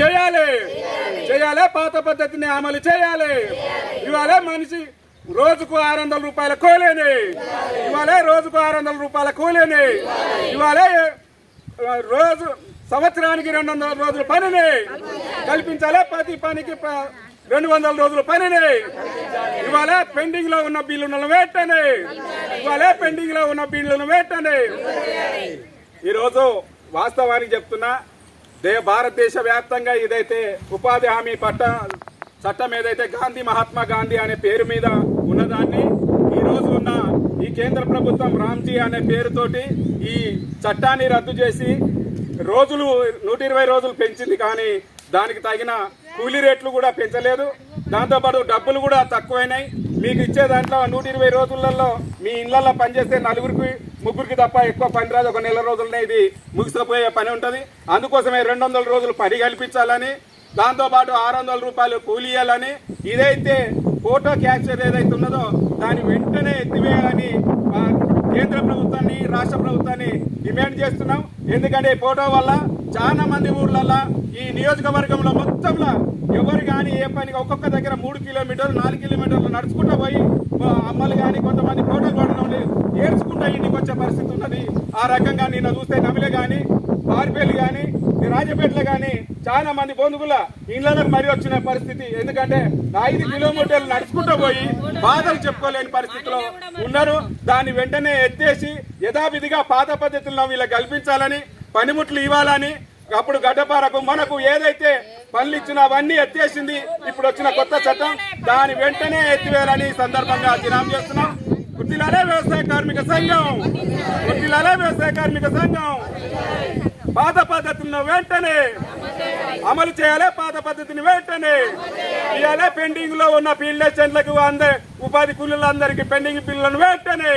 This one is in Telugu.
చేయాలి పాత పద్ధతిని అమలు చేయాలి. ఇవాళ మనిషి రోజుకు 600 రూపాయల కూలీని, రోజుకు 600 రూపాయల కూలీని, రోజు సంవత్సరానికి 200 రోజుల పనిని కల్పించాలి. ప్రతి పనికి 200 రోజుల పనిని ఇవాళ పెండింగ్ లో ఉన్న బిల్లులను వెంటనే ఈరోజు వాస్తవానికి చెప్తున్నా, భారతదేశ వ్యాప్తంగా ఇదైతే ఉపాధి హామీ చట్టం ఏదైతే మహాత్మా గాంధీ అనే పేరు మీద ఉన్నదాన్ని ఈ రోజు ఉన్న ఈ కేంద్ర ప్రభుత్వం రామ్జీ అనే పేరుతోటి ఈ చట్టాన్ని రద్దు చేసి రోజులు 120 రోజులు పెంచింది. కానీ దానికి తగిన కూలీ రేట్లు కూడా పెంచలేదు. దాంతోపాటు డబ్బులు కూడా తక్కువైనాయి. మీకు ఇచ్చే దాంట్లో 120 రోజులలో మీ ఇళ్లలో పనిచేస్తే 4-3 తప్ప ఎక్కువ పని రాదు. ఒక నెల రోజులనే ఇది ముగిసిపోయే పని ఉంటుంది. అందుకోసమే 200 రోజులు పని కల్పించాలని, దాంతోపాటు 600 రూపాయలు కూలీ ఇవ్వాలని, ఇదైతే ఫోటో క్యాప్చర్ ఏదైతే ఉన్నదో దాన్ని వెంటనే ఎత్తివేయాలని కేంద్ర ప్రభుత్వాన్ని, రాష్ట్ర ప్రభుత్వాన్ని డిమాండ్ చేస్తున్నాం. ఎందుకంటే ఈ ఫోటో వల్ల చాలా మంది ఊర్లలో ఈ నియోజకవర్గంలో మొత్తంలో ఎవరు కానీ ఏ పనికి ఒక్కొక్క దగ్గర 3 కిలోమీటర్లు 4 కిలోమీటర్లు నడుచుకుంటూ పోయి అమ్మలు కానీ కొంతమంది ఫోటోలు పడడం ఏడ్చుకుంటా ఇంటికి వచ్చే పరిస్థితి ఉన్నది. ఆ రకంగా నిన్న చూస్తే నమిలే కానీ, బార్పేలు కానీ, రాజపేటలో కానీ చాలా మంది బంధువుల ఇళ్లకు మరి వచ్చిన పరిస్థితి. ఎందుకంటే 5 కిలోమీటర్లు నడుచుకుంటూ పోయి బాధలు చెప్పుకోలేని పరిస్థితిలో ఉన్నారు. దాన్ని వెంటనే ఎత్తేసి యథావిధిగా పాత పద్ధతుల్లో వీళ్ళకి కల్పించాలని, పనిముట్లు ఇవ్వాలని, అప్పుడు గడ్డపారకు మనకు ఏదైతే పనులు ఇచ్చినా అవన్నీ ఎత్తేసింది. ఇప్పుడు వచ్చిన కొత్త చట్టం దాని వెంటనే ఎత్తివేయాలని సందర్భంగా దినాం చేస్తున్నాం. గుర్తిలాలే వ్యవసాయ కార్మిక సంఘం పాత పద్ధతులను వెంటనే అమలు చేయాలి. పాత పద్ధతిని వెంటనే ఇవాళ పెండింగ్ లో ఉన్న ఫీల్డ్ అసిస్టెంట్లకు ఉపాధి కూలీలందరికీ పెండింగ్ బిల్లులను వెంటనే